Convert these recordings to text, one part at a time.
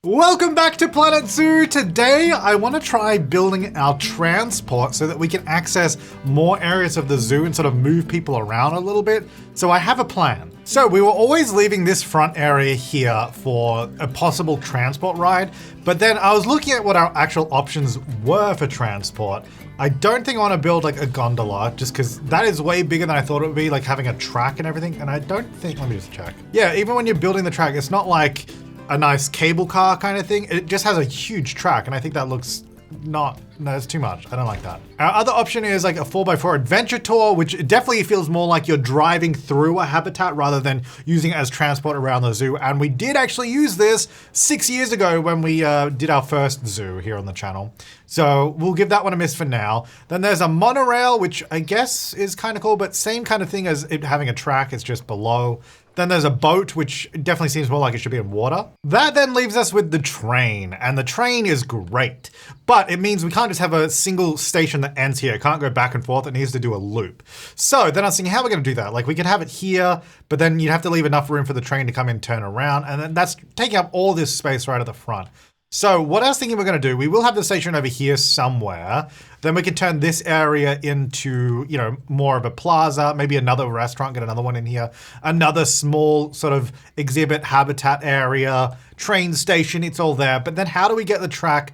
Welcome back to Planet Zoo. Today, I want to try building our transport so that we can access more areas of the zoo and sort of move people around a little bit. So I have a plan. So we were always leaving this front area here for a possible transport ride, but then I was looking at what our actual options were for transport. I don't think I want to build like a gondola just because that is way bigger than I thought it would be, like having a track and everything. And I don't think, let me just check. Yeah, even when you're building the track, it's not like a nice cable car kind of thing. It just has a huge track, and I think that looks no, it's too much. I don't like that. Our other option is like a 4x4 adventure tour, which definitely feels more like you're driving through a habitat rather than using it as transport around the zoo. And we did actually use this 6 years ago when we did our first zoo here on the channel. So we'll give that one a miss for now. Then there's a monorail, which I guess is kind of cool, but same kind of thing as it having a track, it's just below. Then there's a boat, which definitely seems more like it should be in water. That then leaves us with the train, and the train is great, but it means we can't just have a single station that ends here. It can't go back and forth, it needs to do a loop. So then I was thinking, how are we gonna do that? Like we could have it here, but then you'd have to leave enough room for the train to come in, turn around, and then that's taking up all this space right at the front. So what I was thinking we're gonna do, we will have the station over here somewhere. Then we can turn this area into, you know, more of a plaza, maybe another restaurant, get another one in here, another small sort of exhibit habitat area, train station, it's all there. But then how do we get the track,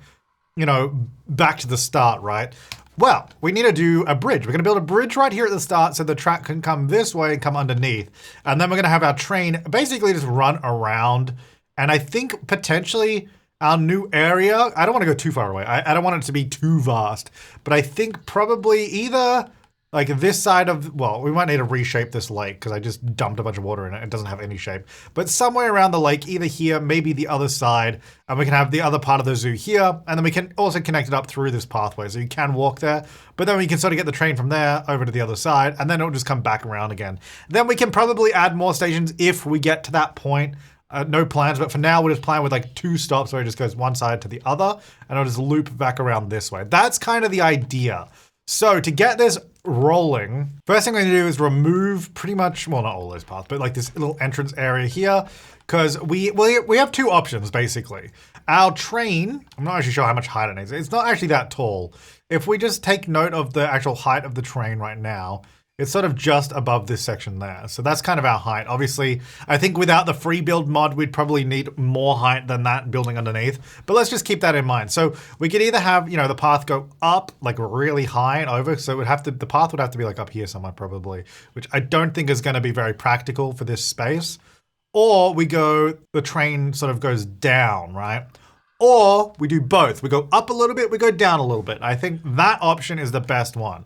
you know, back to the start, right? Well, we need to do a bridge. We're gonna build a bridge right here at the start so the track can come this way and come underneath. And then we're gonna have our train basically just run around. And I think potentially our new area, I don't want to go too far away. I don't want it to be too vast, but I think probably either like this side of, well, we might need to reshape this lake because I just dumped a bunch of water in it. It doesn't have any shape, but somewhere around the lake, either here, maybe the other side, and we can have the other part of the zoo here. And then we can also connect it up through this pathway. So you can walk there, but then we can sort of get the train from there over to the other side, and then it'll just come back around again. Then we can probably add more stations if we get to that point. No plans, but for now we're just playing with like 2 stops where it just goes one side to the other and it'll just loop back around this way. That's kind of the idea. So to get this rolling, first thing we're gonna do is remove pretty much, well, not all those paths, but like this little entrance area here, because we have 2 options basically. Our train, I'm not actually sure how much height it needs. It's not actually that tall. If we just take note of the actual height of the train right now, it's sort of just above this section there. So that's kind of our height. Obviously, I think without the free build mod, we'd probably need more height than that building underneath. But let's just keep that in mind. So we could either have, you know, the path go up like really high and over. So it would have to, the path would have to be like up here somewhere probably, which I don't think is going to be very practical for this space. Or we go, the train sort of goes down, right? Or we do both. We go up a little bit, we go down a little bit. I think that option is the best one.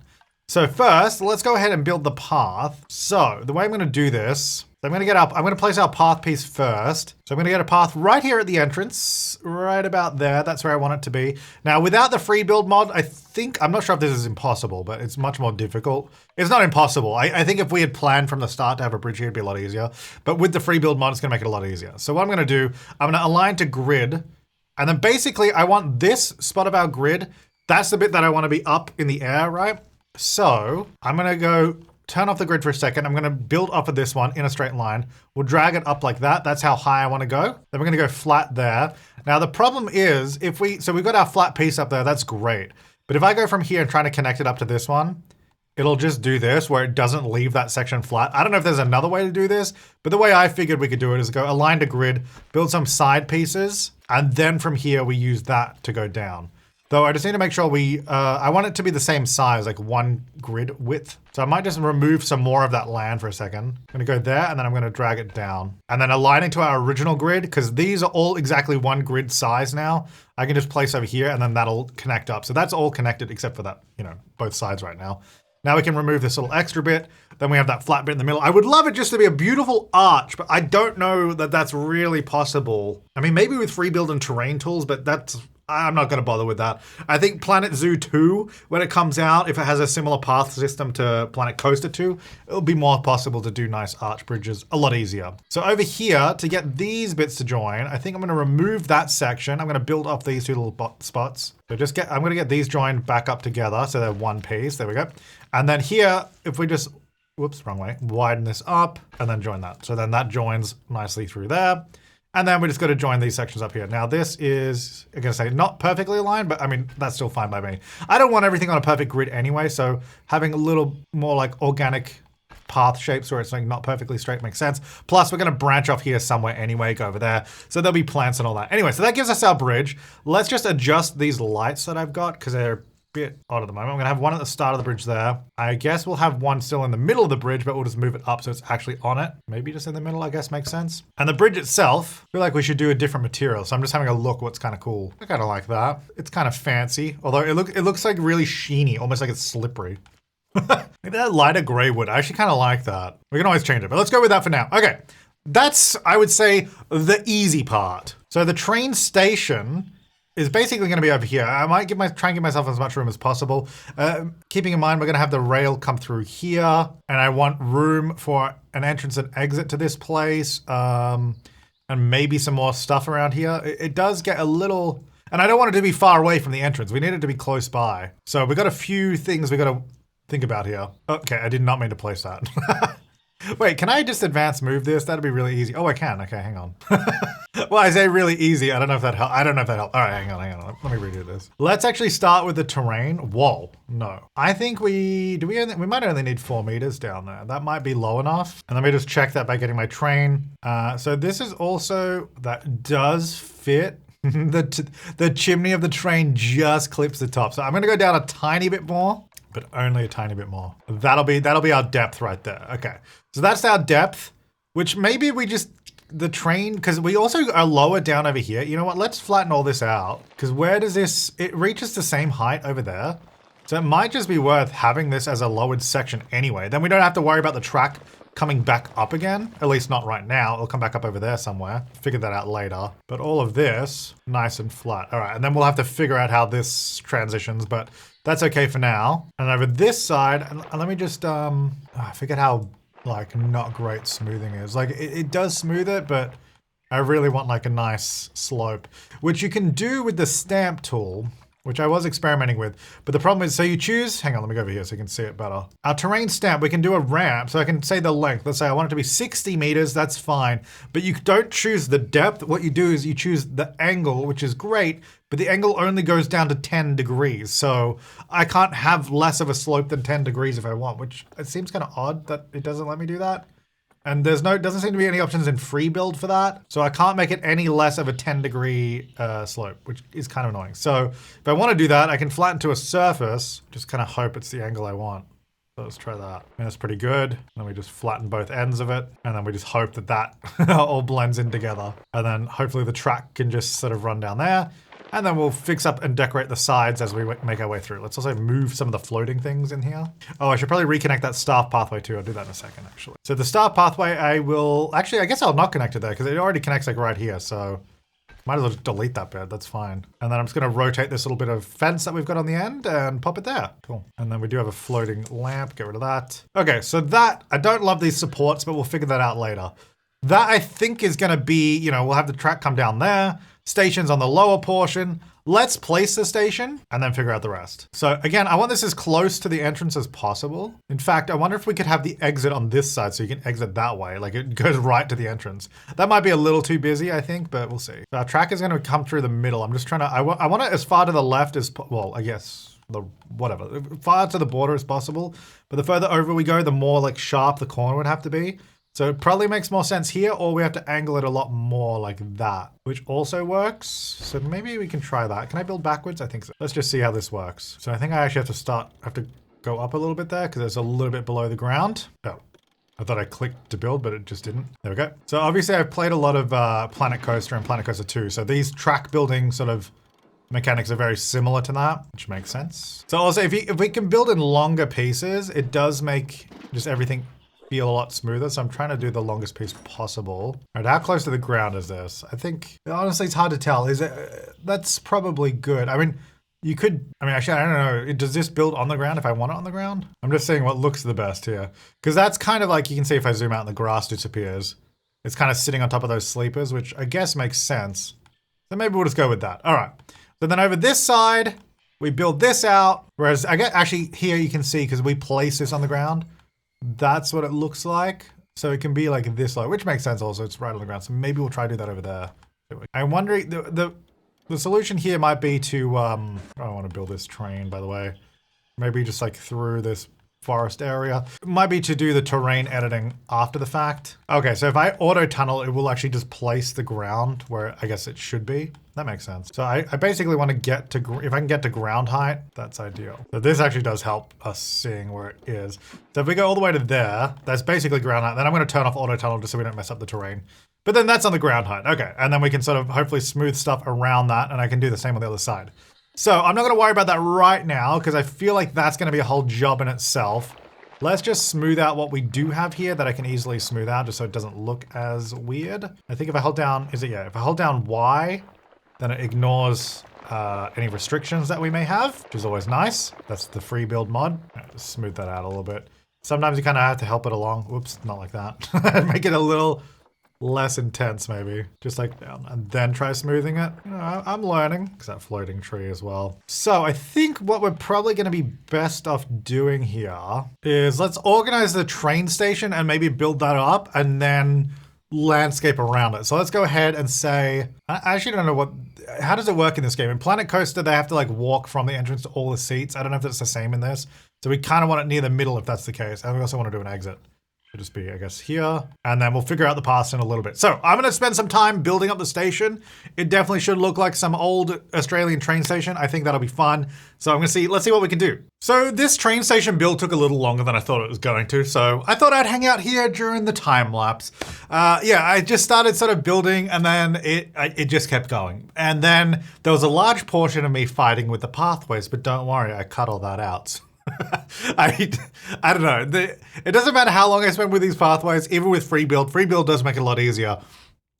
So first, let's go ahead and build the path. So the way I'm gonna do this, I'm gonna place our path piece first. So I'm gonna get a path right here at the entrance, right about there. That's where I want it to be. Now, without the free build mod, I'm not sure if this is impossible, but it's much more difficult. It's not impossible. I think if we had planned from the start to have a bridge here, it'd be a lot easier. But with the free build mod, it's gonna make it a lot easier. So what I'm gonna do, I'm gonna align to grid. And then basically I want this spot of our grid. That's the bit that I wanna be up in the air, right? So I'm gonna go turn off the grid for a second. I'm gonna build up of this one in a straight line. We'll drag it up like that. That's how high I wanna go. Then we're gonna go flat there. Now the problem is so we've got our flat piece up there, that's great. But if I go from here and try to connect it up to this one, it'll just do this where it doesn't leave that section flat. I don't know if there's another way to do this, but the way I figured we could do it is go align to grid, build some side pieces, and then from here we use that to go down. Though I just need to make sure I want it to be the same size, like 1 grid width. So I might just remove some more of that land for a second. I'm gonna go there and then I'm gonna drag it down. And then aligning to our original grid, because these are all exactly 1 grid size now, I can just place over here and then that'll connect up. So that's all connected except for that, you know, both sides right now. Now we can remove this little extra bit. Then we have that flat bit in the middle. I would love it just to be a beautiful arch, but I don't know that that's really possible. I mean, maybe with free build and terrain tools, but I'm not going to bother with that. I think Planet Zoo 2, when it comes out, if it has a similar path system to Planet Coaster 2, it'll be more possible to do nice arch bridges a lot easier. So over here, to get these bits to join, I think I'm going to remove that section. I'm going to build up these 2 little spots. So I'm going to get these joined back up together so they're 1 piece. There we go. And then here, if we just, whoops, wrong way, widen this up and then join that. So then that joins nicely through there. And then we just got to join these sections up here. Now this is, I'm going to say, not perfectly aligned, but I mean, that's still fine by me. I don't want everything on a perfect grid anyway, so having a little more like organic path shapes where it's like not perfectly straight makes sense. Plus, we're going to branch off here somewhere anyway, go over there. So there'll be plants and all that. Anyway, so that gives us our bridge. Let's just adjust these lights that I've got because they're bit odd at the moment. I'm gonna have one at the start of the bridge there. I guess we'll have one still in the middle of the bridge, but we'll just move it up so it's actually on it. Maybe just in the middle, I guess makes sense. And the bridge itself, I feel like we should do a different material. So I'm just having a look what's kind of cool. I kind of like that. It's kind of fancy, although it looks like really sheeny, almost like it's slippery. Maybe that lighter gray wood. I actually kind of like that. We can always change it, but let's go with that for now. Okay, that's, I would say, the easy part. So the train station is basically going to be over here. I might try and give myself as much room as possible. Keeping in mind, we're going to have the rail come through here, and I want room for an entrance and exit to this place, and maybe some more stuff around here. It does get a little, and I don't want it to be far away from the entrance. We need it to be close by. So we've got a few things we got to think about here. Okay, I did not mean to place that. Wait, can I just advance move this? That'd be really easy. Oh, I can. Okay, hang on. Well, I say really easy. I don't know if that helped. I don't know if that helped. All right, hang on. Let me redo this. Let's actually start with the terrain. Whoa, no. I think we might only need 4 meters down there. That might be low enough. And let me just check that by getting my train. So this is also, that does fit. The chimney of the train just clips the top. So I'm gonna go down a tiny bit more, but only a tiny bit more. That'll be our depth right there. Okay, so that's our depth, which maybe we just, the train, because we also are lower down over here. You know what, let's flatten all this out, because where does this, it reaches the same height over there. So it might just be worth having this as a lowered section anyway. Then we don't have to worry about the track coming back up again, at least not right now. It'll come back up over there somewhere. Figure that out later. But all of this, nice and flat. All right, and then we'll have to figure out how this transitions, but that's okay for now. And over this side, and let me just, I forget how like not great smoothing is. Like it does smooth it, but I really want like a nice slope, which you can do with the stamp tool, which I was experimenting with. But the problem is, so you choose, hang on, let me go over here so you can see it better. Our terrain stamp, we can do a ramp, so I can say the length. Let's say I want it to be 60 meters, that's fine. But you don't choose the depth. What you do is you choose the angle, which is great, but the angle only goes down to 10 degrees. So I can't have less of a slope than 10 degrees if I want, which it seems kind of odd that it doesn't let me do that. And doesn't seem to be any options in free build for that. So I can't make it any less of a 10-degree slope, which is kind of annoying. So if I want to do that, I can flatten to a surface, just kind of hope it's the angle I want. So let's try that. And that's pretty good. And then we just flatten both ends of it. And then we just hope that that all blends in together. And then hopefully the track can just sort of run down there. And then we'll fix up and decorate the sides as we make our way through. Let's also move some of the floating things in here. Oh, I should probably reconnect that staff pathway too. I'll do that in a second, actually. So the staff pathway, I guess I'll not connect it there because it already connects like right here. So might as well just delete that bit. That's fine. And then I'm just going to rotate this little bit of fence that we've got on the end and pop it there. Cool. And then we do have a floating lamp. Get rid of that. Okay, so that, I don't love these supports, but we'll figure that out later. That I think is going to be, we'll have the track come down there. Stations on the lower portion. Let's place the station and then figure out the rest. So again, I want this as close to the entrance as possible. In fact, I wonder if we could have the exit on this side so you can exit that way. Like it goes right to the entrance. That might be a little too busy, I think, but we'll see. Our track is going to come through the middle. I'm just trying to, I want it as far to the left as, well, I guess, far to the border as possible. But the further over we go, the more like sharp the corner would have to be. So it probably makes more sense here, or we have to angle it a lot more like that, which also works. So maybe we can try that. Can I build backwards? I think so. Let's just see how this works. So I think I actually have to go up a little bit there because it's a little bit below the ground. Oh, I thought I clicked to build, but it just didn't. There we go. So obviously I've played a lot of Planet Coaster and Planet Coaster 2. So these track building sort of mechanics are very similar to that, which makes sense. So also if we can build in longer pieces, it does make just everything feel a lot smoother. So I'm trying to do the longest piece possible. All right, how close to the ground is this? I think, honestly, it's hard to tell. Is it, that's probably good. I mean, actually, I don't know. Does this build on the ground if I want it on the ground? I'm just saying what looks the best here. Because that's kind of like, you can see if I zoom out and the grass disappears. It's kind of sitting on top of those sleepers, which I guess makes sense. So maybe we'll just go with that. All right. So then over this side, we build this out. Whereas I guess actually here you can see, because we place this on the ground, that's what it looks like. So it can be like this low, which makes sense also. It's right on the ground. So maybe we'll try to do that over there. I'm wondering, the solution here might be to, I don't want to build this train, by the way. Maybe just like through this forest area. It might be to do the terrain editing after the fact. Okay, so if I auto tunnel, it will actually just place the ground where I guess it should be. That makes sense. So I basically want to get to, if I can get to ground height, that's ideal. So this actually does help us seeing where it is. So if we go all the way to there, that's basically ground height. Then I'm going to turn off auto tunnel just so we don't mess up the terrain. But then that's on the ground height. Okay, and then we can sort of hopefully smooth stuff around that, and I can do the same on the other side. So I'm not going to worry about that right now because I feel like that's going to be a whole job in itself. Let's just smooth out what we do have here that I can easily smooth out just so it doesn't look as weird. I think if I hold down, if I hold down Y, then it ignores any restrictions that we may have, which is always nice. That's the free build mod. Just smooth that out a little bit. Sometimes you kind of have to help it along. Whoops, not like that. Make it a little less intense maybe, just like down, and then try smoothing it. You know, I'm learning, because that floating tree as well. So I think what we're probably going to be best off doing here is let's organize the train station and maybe build that up and then landscape around it. So let's go ahead and say, I actually don't know how does it work in this game? In Planet Coaster, they have to like walk from the entrance to all the seats. I don't know if that's the same in this. So we kind of want it near the middle if that's the case. And we also want to do an exit. It'll just be, I guess, here. And then we'll figure out the paths in a little bit. So I'm going to spend some time building up the station. It definitely should look like some old Australian train station. I think that'll be fun. So I'm going to see, let's see what we can do. So this train station build took a little longer than I thought it was going to. So I thought I'd hang out here during the time lapse. Yeah, I just started sort of building and then it just kept going. And then there was a large portion of me fighting with the pathways, but don't worry, I cut all that out. I don't know. It doesn't matter how long I spend with these pathways, even with free build. Free build does make it a lot easier.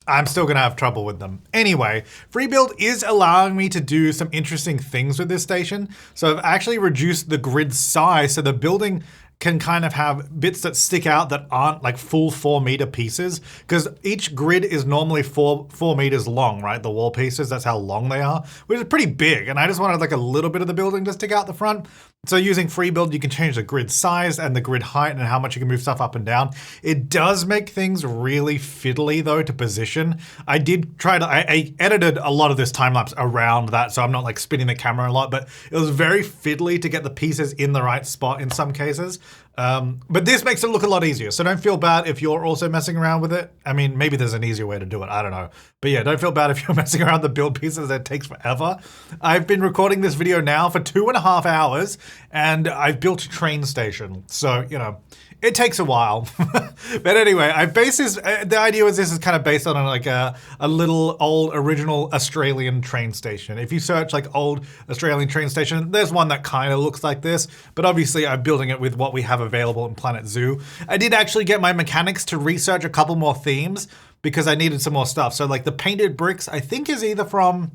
I'm still going to have trouble with them. Anyway, free build is allowing me to do some interesting things with this station. So I've actually reduced the grid size so the building can kind of have bits that stick out that aren't like full 4 meter pieces, because each grid is normally 4 meters long, right? The wall pieces, that's how long they are, which is pretty big. And I just wanted like a little bit of the building to stick out the front. So using free build, you can change the grid size and the grid height and how much you can move stuff up and down. It does make things really fiddly though to position. I did try to, I edited a lot of this time lapse around that, so I'm not like spinning the camera a lot, but it was very fiddly to get the pieces in the right spot in some cases. But this makes it look a lot easier. So don't feel bad if you're also messing around with it. I mean, maybe there's an easier way to do it. I don't know. But yeah, don't feel bad if you're messing around the build pieces. It takes forever. I've been recording this video now for 2.5 hours and I've built a train station. So, you know, it takes a while. But anyway, I based this, the idea was this is kind of based on like a little old original Australian train station. If you search like old Australian train station, there's one that kind of looks like this, but obviously I'm building it with what we have available in Planet Zoo. I did actually get my mechanics to research a couple more themes because I needed some more stuff. So like the painted bricks, I think is either from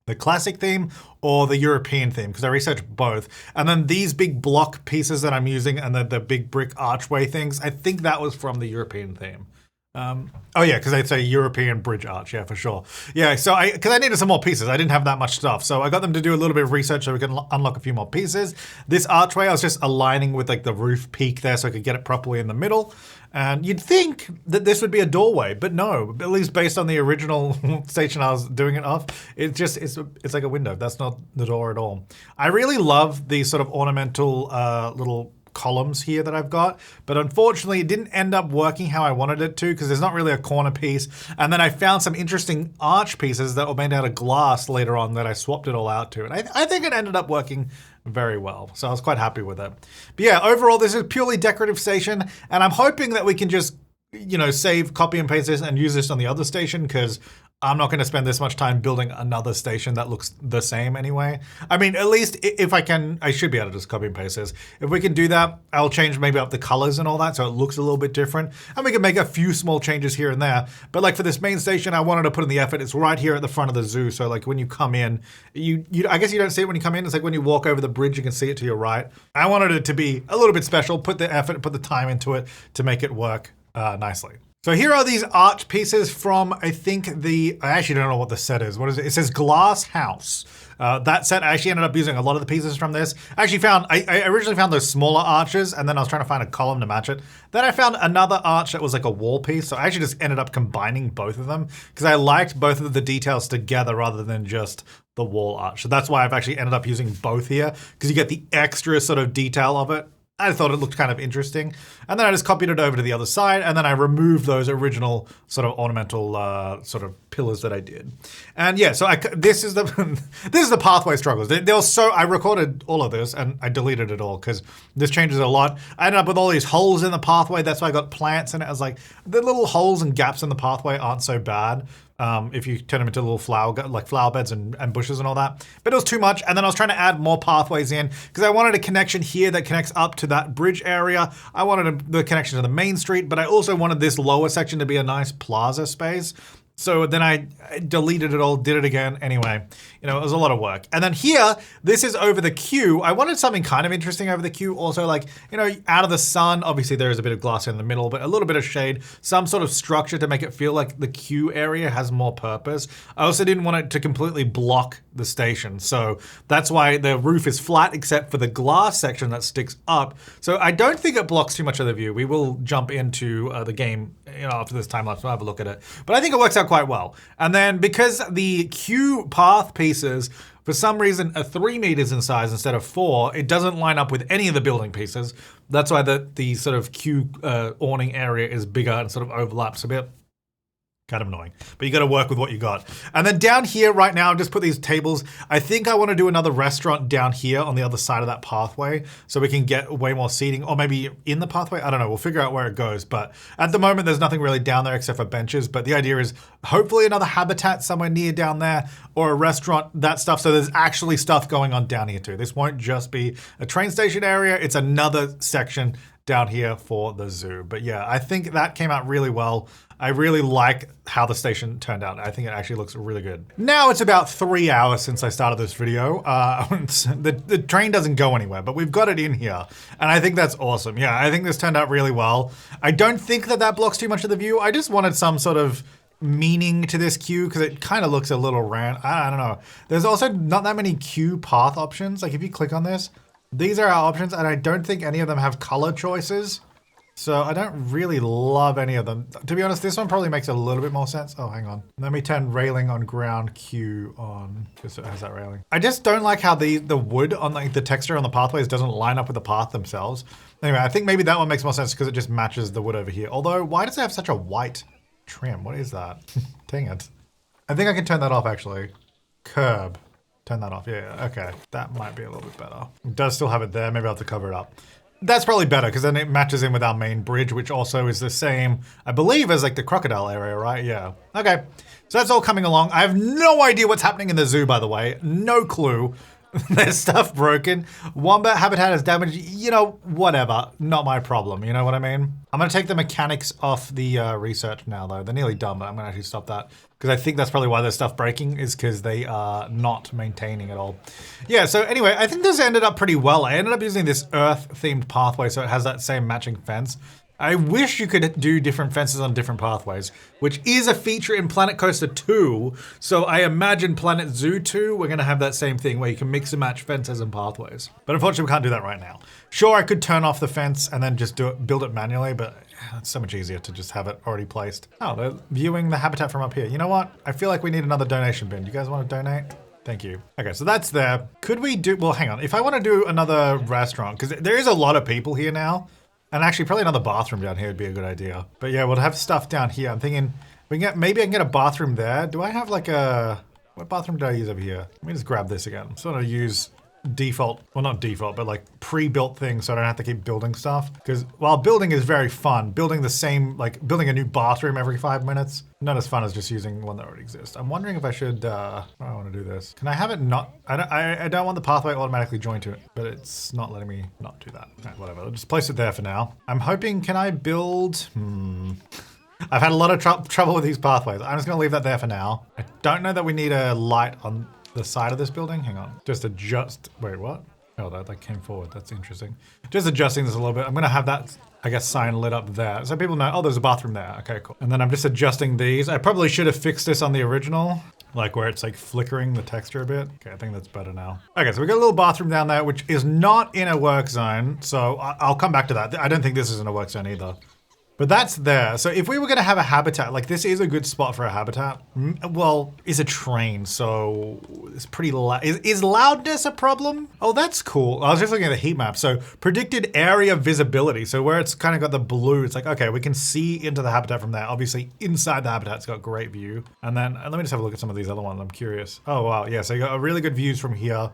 the classic theme or the European theme, because I researched both. And then these big block pieces that I'm using and the big brick archway things, I think that was from the European theme. Oh yeah, because they'd say European bridge arch, yeah, for sure. Yeah, so because I needed some more pieces. I didn't have that much stuff. So I got them to do a little bit of research so we can unlock a few more pieces. This archway, I was just aligning with like the roof peak there so I could get it properly in the middle. And you'd think that this would be a doorway, but no, at least based on the original station I was doing it off, it's like a window. That's not the door at all. I really love these sort of ornamental little columns here that I've got, but unfortunately it didn't end up working how I wanted it to because there's not really a corner piece. And then I found some interesting arch pieces that were made out of glass later on that I swapped it all out to. And I think it ended up working very well. So I was quite happy with it. But yeah, overall, this is a purely decorative station. And I'm hoping that we can just, you know, save, copy and paste this and use this on the other station because I'm not going to spend this much time building another station that looks the same anyway. I mean, at least if I can, I should be able to just copy and paste this. If we can do that, I'll change maybe up the colors and all that so it looks a little bit different. And we can make a few small changes here and there. But like for this main station, I wanted to put in the effort. It's right here at the front of the zoo. So like when you come in, I guess you don't see it when you come in. It's like when you walk over the bridge, you can see it to your right. I wanted it to be a little bit special, put the effort, put the time into it to make it work nicely. So here are these arch pieces from, I think I actually don't know what the set is. What is it? It says Glass House. That set, I actually ended up using a lot of the pieces from this. I originally found those smaller arches, and then I was trying to find a column to match it. Then I found another arch that was like a wall piece, so I actually just ended up combining both of them because I liked both of the details together rather than just the wall arch. So that's why I've actually ended up using both here, because you get the extra sort of detail of it. I thought it looked kind of interesting. And then I just copied it over to the other side, and then I removed those original sort of ornamental sort of pillars that I did. And yeah, so this is the this is the pathway struggles. I recorded all of this and I deleted it all because this changes a lot. I ended up with all these holes in the pathway. That's why I got plants in it. I was like, the little holes and gaps in the pathway aren't so bad. If you turn them into little flower beds and bushes and all that. But it was too much, and then I was trying to add more pathways in because I wanted a connection here that connects up to that bridge area. I wanted the connection to the main street, but I also wanted this lower section to be a nice plaza space. So then I deleted it all, did it again. Anyway, it was a lot of work. And then here, this is over the queue. I wanted something kind of interesting over the queue. Also, like, out of the sun, obviously there is a bit of glass in the middle, but a little bit of shade, some sort of structure to make it feel like the queue area has more purpose. I also didn't want it to completely block the station. So that's why the roof is flat, except for the glass section that sticks up. So I don't think it blocks too much of the view. We will jump into the game, after this time lapse, we'll have a look at it. But I think it works out quite well. And then because the queue path pieces, for some reason, are 3 meters in size instead of 4, it doesn't line up with any of the building pieces. That's why the sort of queue awning area is bigger and sort of overlaps a bit. Kind of annoying, but you got to work with what you got. And then down here right now, just put these tables. I think I want to do another restaurant down here on the other side of that pathway so we can get way more seating, or maybe in the pathway. I don't know. We'll figure out where it goes. But at the moment, there's nothing really down there except for benches. But the idea is hopefully another habitat somewhere near down there, or a restaurant, that stuff. So there's actually stuff going on down here too. This won't just be a train station area. It's another section down here for the zoo. But yeah, I think that came out really well. I really like how the station turned out. I think it actually looks really good. Now it's about 3 hours since I started this video. The train doesn't go anywhere, but we've got it in here. And I think that's awesome. Yeah, I think this turned out really well. I don't think that blocks too much of the view. I just wanted some sort of meaning to this queue because it kind of looks a little random. I don't know. There's also not that many queue path options. Like if you click on this, these are our options, and I don't think any of them have color choices. So I don't really love any of them. To be honest, this one probably makes a little bit more sense. Oh, hang on. Let me turn railing on ground queue on, because it has that railing. I just don't like how the wood on the texture on the pathways doesn't line up with the path themselves. Anyway, I think maybe that one makes more sense because it just matches the wood over here. Although, why does it have such a white trim? What is that? Dang it. I think I can turn that off actually. Curb. Turn that off. Yeah, okay. That might be a little bit better. It does still have it there. Maybe I'll have to cover it up. That's probably better because then it matches in with our main bridge, which also is the same, I believe, as like the crocodile area, right? Yeah. Okay. So that's all coming along. I have no idea what's happening in the zoo, by the way. No clue. There's stuff broken. Wombat habitat is damaged. Whatever. Not my problem. You know what I mean? I'm going to take the mechanics off the research now, though. They're nearly done, but I'm going to actually stop that. Because I think that's probably why there's stuff breaking, is because they are not maintaining it all. Yeah, so anyway, I think this ended up pretty well. I ended up using this earth-themed pathway, so it has that same matching fence. I wish you could do different fences on different pathways, which is a feature in Planet Coaster 2. So I imagine Planet Zoo 2, we're going to have that same thing where you can mix and match fences and pathways. But unfortunately, we can't do that right now. Sure, I could turn off the fence and then just build it manually, but it's so much easier to just have it already placed. Oh, they're viewing the habitat from up here. You know what? I feel like we need another donation bin. You guys want to donate? Thank you. Okay, so that's there. Could we do, well, hang on. If I want to do another restaurant, because there is a lot of people here now, and actually probably another bathroom down here would be a good idea. But yeah, we'll have stuff down here. I'm thinking maybe I can get a bathroom there. Do I have like what bathroom did I use over here? Let me just grab this again. So I'm gonna use default, well not default, but like pre-built things so I don't have to keep building stuff. Because while building is very fun, building building a new bathroom every 5 minutes, not as fun as just using one that already exists. I'm wondering if I should, I want to do this. Can I have it not, I don't want the pathway automatically joined to it, but it's not letting me not do that. Right, whatever, I'll just place it there for now. I'm hoping, can I build, I've had a lot of trouble with these pathways. I'm just gonna leave that there for now. I don't know that we need a light on the side of this building. Hang on, just adjust, wait, what? Oh, that came forward. That's interesting. Just adjusting this a little bit. I'm gonna have that, I guess, sign lit up there. So people know, oh, there's a bathroom there. Okay, cool. And then I'm just adjusting these. I probably should have fixed this on the original, like where it's like flickering the texture a bit. Okay, I think that's better now. Okay, so we got a little bathroom down there, which is not in a work zone. So I'll come back to that. I don't think this is in a work zone either. But that's there. So if we were going to have a habitat, like this is a good spot for a habitat. Well, it's a train, so it's pretty loud. Is loudness a problem? Oh, that's cool. I was just looking at the heat map. So predicted area visibility. So where it's kind of got the blue, it's like, okay, we can see into the habitat from there. Obviously inside the habitat, it's got great view. And then let me just have a look at some of these other ones. I'm curious. Oh, wow. Yeah, so you got a really good views from here.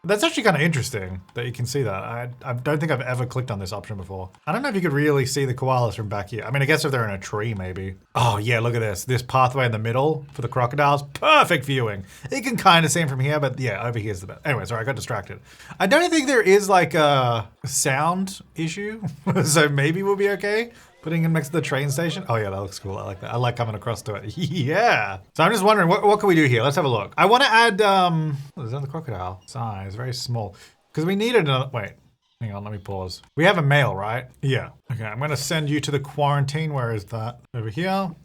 That's actually kind of interesting that you can see that. I don't think I've ever clicked on this option before. I don't know if you could really see the koalas from back here. I mean, I guess if they're in a tree, maybe. Oh yeah, look at this. This pathway in the middle for the crocodiles, perfect viewing. You can kind of see them from here, but yeah, over here's the best. Anyway, sorry, I got distracted. I don't think there is like a sound issue, so maybe we'll be okay. Putting him next to the train station. Oh yeah, that looks cool. I like that. I like coming across to it. Yeah. So I'm just wondering, what can we do here? Let's have a look. I want to add, there's another crocodile. Size, very small. Because we needed another, wait. Hang on, let me pause. We have a male, right? Yeah. Okay, I'm going to send you to the quarantine. Where is that? Over here. All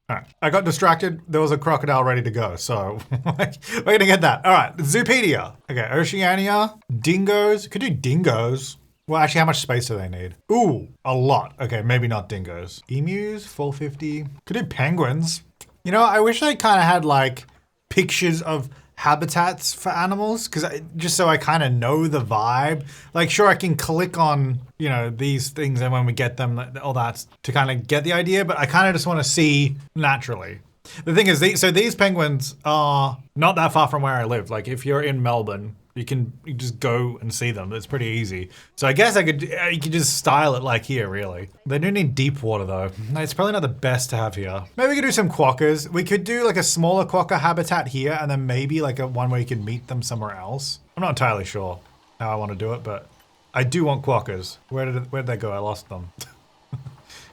right. I got distracted. There was a crocodile ready to go. So we're going to get that. All right. Zoopedia. Okay, Oceania. Dingoes. Could do dingoes. Well, actually, how much space do they need? Ooh, a lot. Okay, maybe not dingoes. Emus, 450. Could do penguins. You know, I wish they kind of had like pictures of habitats for animals, because just so I kind of know the vibe. Like, sure, I can click on, you know, these things and when we get them, all that to kind of get the idea, but I kind of just want to see naturally. The thing is, these penguins are not that far from where I live. Like, if you're in Melbourne, you can just go and see them. It's pretty easy. So I guess you could just style it like here, really. They do need deep water though. It's probably not the best to have here. Maybe we could do some quokkas. We could do like a smaller quokka habitat here and then maybe like a one where you can meet them somewhere else. I'm not entirely sure how I want to do it, but I do want quokkas. Where did they go? I lost them.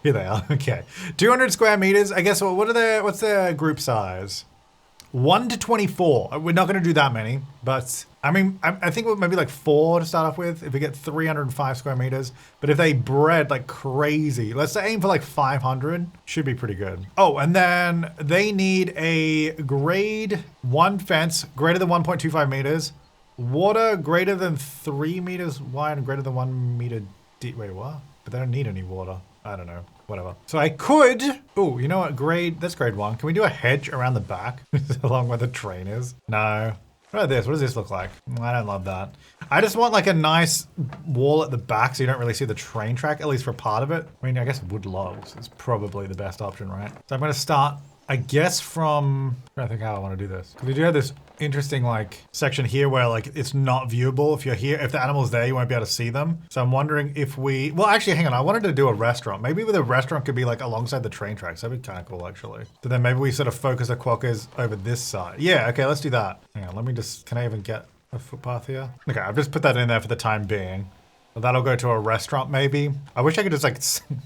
Here they are. Okay. 200 square meters. I guess, what's their group size? 1 to 24. We're not going to do that many, but I mean, I think maybe like 4 to start off with if we get 305 square meters. But if they bred like crazy, let's aim for like 500, should be pretty good. Oh, and then they need a grade 1 fence greater than 1.25 meters, water greater than 3 meters wide and greater than 1 meter deep. Wait, what? But they don't need any water. I don't know. Whatever. So I could, oh, you know what? That's grade 1. Can we do a hedge around the back along where the train is? No. What about this? What does this look like? I don't love that. I just want like a nice wall at the back so you don't really see the train track, at least for part of it. I mean, I guess wood logs is probably the best option, right? So I'm going to start, I guess, from, I think how I want to do this. Because we do have this interesting like section here where like it's not viewable. If you're here, if the animal's there, you won't be able to see them. So I'm wondering if well, actually, hang on. I wanted to do a restaurant. Maybe with a restaurant could be like alongside the train tracks. That'd be kind of cool, actually. So then maybe we sort of focus the quokkas over this side. Yeah, okay, let's do that. Hang on, let me just, can I even get a footpath here? Okay, I've just put that in there for the time being. That'll go to a restaurant, maybe. I wish I could just like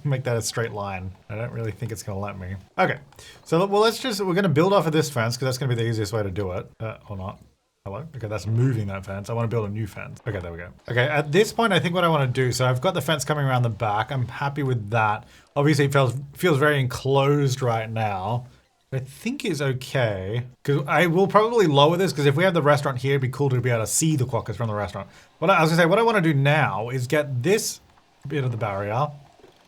make that a straight line. I don't really think it's gonna let me. Okay, so well, we're gonna build off of this fence because that's gonna be the easiest way to do it. Or not. Hello? Okay, that's moving that fence. I want to build a new fence. Okay, there we go. Okay, at this point, I think what I want to do, so I've got the fence coming around the back. I'm happy with that. Obviously, it feels very enclosed right now. I think is okay, because I will probably lower this, because if we have the restaurant here, it'd be cool to be able to see the quokkas from the restaurant. What I was gonna say, what I want to do now is get this bit of the barrier,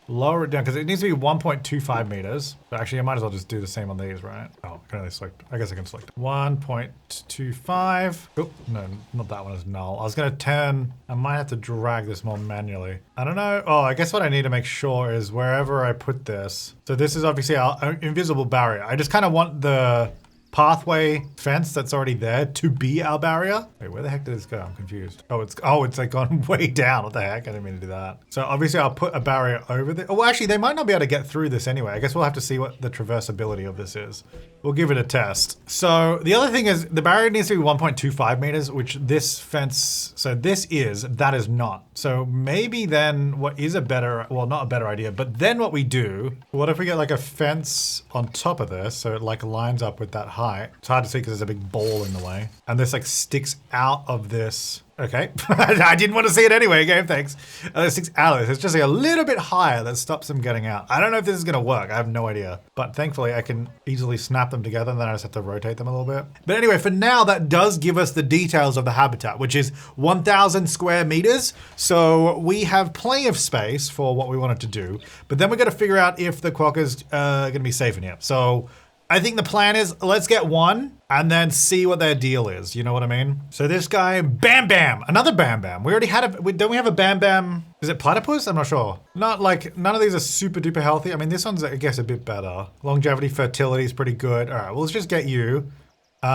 lower it down, because it needs to be 1.25 meters. But actually, I might as well just do the same on these, right? Oh, can I select? I guess I can select 1.25. Oh, no, not that one is null. I was gonna turn, I might have to drag this more manually. I don't know. Oh, I guess what I need to make sure is wherever I put this. So this is obviously our invisible barrier. I just kind of want the pathway fence that's already there to be our barrier. Wait, where the heck did this go? I'm confused. Oh, it's like gone way down. What the heck? I didn't mean to do that. So obviously I'll put a barrier over there. Oh, well, actually they might not be able to get through this anyway. I guess we'll have to see what the traversability of this is. We'll give it a test. So the other thing is the barrier needs to be 1.25 meters, which this fence, so that is not. So maybe then what is a better, well, not a better idea, but then what we do, what if we get like a fence on top of this so it like lines up with that height? height. It's hard to see because there's a big ball in the way. And this like sticks out of this. Okay, I didn't want to see it anyway, game, thanks. It sticks out of this. It's just like a little bit higher that stops them getting out. I don't know if this is gonna work, I have no idea. But thankfully I can easily snap them together and then I just have to rotate them a little bit. But anyway, for now, that does give us the details of the habitat, which is 1,000 square meters. So we have plenty of space for what we wanted to do. But then we gotta figure out if the quokkas are gonna be safe in here. So I think the plan is let's get one and then see what their deal is. You know what I mean? So this guy, Bam Bam, another Bam Bam. We already had don't we have a Bam Bam? Is it platypus? I'm not sure. Not like, none of these are super duper healthy. I mean, this one's, I guess, a bit better. Longevity, fertility is pretty good. All right, well, let's just get you.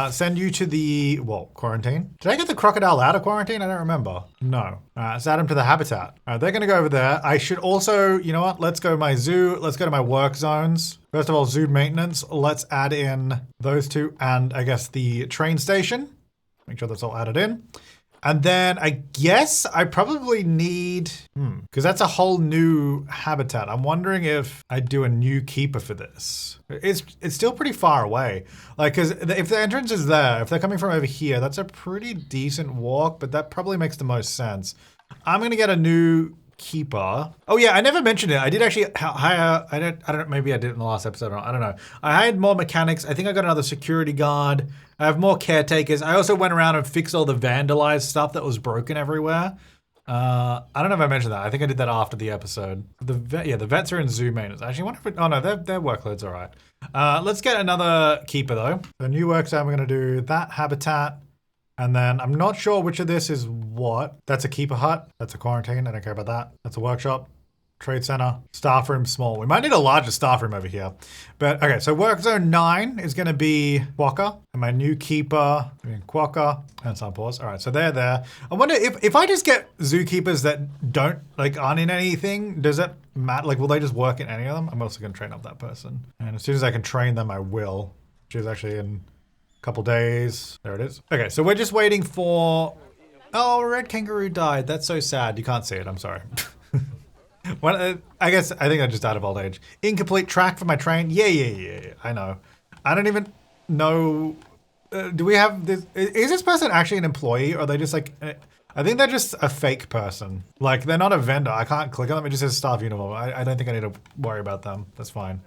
Send you to the, well, quarantine. Did I get the crocodile out of quarantine? I don't remember. No. Let's add him to the habitat. All right, they're gonna go over there. I should also, you know what? Let's go to my zoo. Let's go to my work zones. First of all, zoo maintenance. Let's add in those two and I guess the train station. Make sure that's all added in. And then I guess I probably need, because that's a whole new habitat. I'm wondering if I do a new keeper for this. It's still pretty far away. Like, because if the entrance is there, if they're coming from over here, that's a pretty decent walk, but that probably makes the most sense. I'm going to get a new keeper. Oh yeah, I never mentioned it. I did actually hire, I don't know, maybe I did in the last episode, I don't know. I hired more mechanics. I think I got another security guard. I have more caretakers. I also went around and fixed all the vandalized stuff that was broken everywhere. I don't know if I mentioned that. I think I did that after the episode. The vets are in zoo maintenance. Actually, I wonder if it, oh no, their workload's all right. Let's get another keeper though. The new work zone, we're gonna do that habitat. And then I'm not sure which of this is what. That's a keeper hut. That's a quarantine. I don't care about that. That's a workshop. Trade center. Staff room small. We might need a larger staff room over here. But okay, so work zone 9 is going to be Quokka. And my new keeper, Quokka. And some pause. All right, so they're there. I wonder if I just get zookeepers that don't, like, aren't in anything, does it matter? Like, will they just work in any of them? I'm also going to train up that person. And as soon as I can train them, I will. Which is actually in couple days. There it is. Okay, so we're just waiting for, oh, red kangaroo died. That's so sad. You can't see it. I'm sorry. Well, I think I just died of old age. Incomplete track for my train. Yeah. I know. I don't even know. Do we have this? Is this person actually an employee or are they just like, I think they're just a fake person. Like they're not a vendor. I can't click on them. It just says staff uniform. I don't think I need to worry about them. That's fine.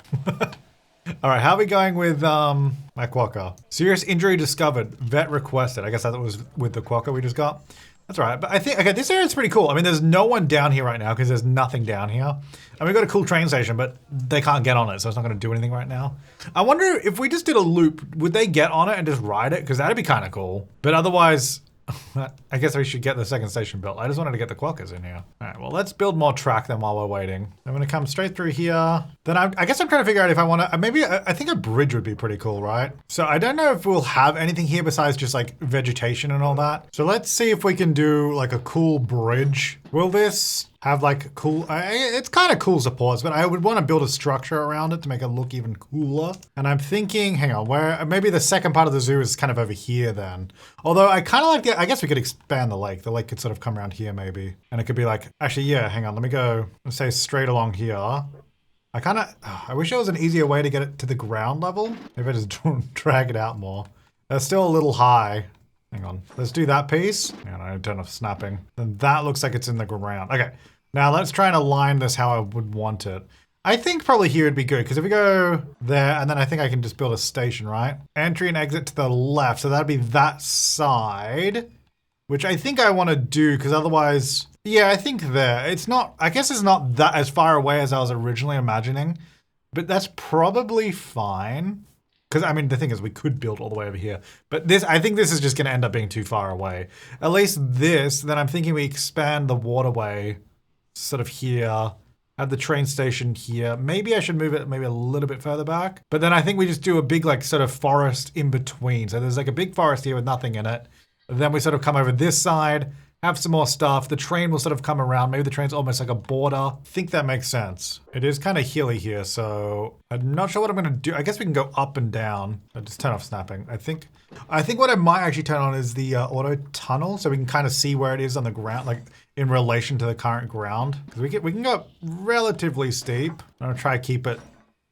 All right, how are we going with my quokka? Serious injury discovered, vet requested. I guess that was with the quokka we just got. That's all right, but I think, okay, this area is pretty cool. I mean, there's no one down here right now because there's nothing down here. And we've got a cool train station, but they can't get on it, so it's not gonna do anything right now. I wonder if we just did a loop, would they get on it and just ride it? Because that'd be kind of cool. But otherwise, I guess we should get the second station built. I just wanted to get the quokkas in here. All right, well, let's build more track then while we're waiting. I'm gonna come straight through here. Then I guess I'm trying to figure out if I want to, maybe, I think a bridge would be pretty cool, right? So I don't know if we'll have anything here besides just like vegetation and all that. So let's see if we can do like a cool bridge. Will this have like cool, it's kind of cool supports, but I would want to build a structure around it to make it look even cooler. And I'm thinking, hang on, where, maybe the second part of the zoo is kind of over here then. Although I kind of like the, I guess we could expand the lake. The lake could sort of come around here maybe. And it could be like, actually, yeah, hang on, let me go, let's say straight along here. I kind of, I wish there was an easier way to get it to the ground level. Maybe I just drag it out more. That's still a little high. Hang on, let's do that piece. And I don't have snapping. Then that looks like it's in the ground. Okay, now let's try and align this how I would want it. I think probably here would be good because if we go there and then I think I can just build a station, right? Entry and exit to the left. So that'd be that side, which I think I want to do because otherwise, yeah, I think there. It's not, I guess it's not that as far away as I was originally imagining, but that's probably fine. Because, I mean, the thing is, we could build all the way over here. But this, I think this is just going to end up being too far away. At least this, then I'm thinking we expand the waterway sort of here. Have the train station here. Maybe I should move it maybe a little bit further back. But then I think we just do a big, like, sort of forest in between. So there's like a big forest here with nothing in it. Then we sort of come over this side, have some more stuff. The train will sort of come around. Maybe the train's almost like a border. I think that makes sense. It is kind of hilly here, so I'm not sure what I'm gonna do. I guess we can go up and down. I'll just turn off snapping. I think what I might actually turn on is the auto tunnel, so we can kind of see where it is on the ground, like in relation to the current ground. Because we can go up relatively steep. I'm gonna try to keep it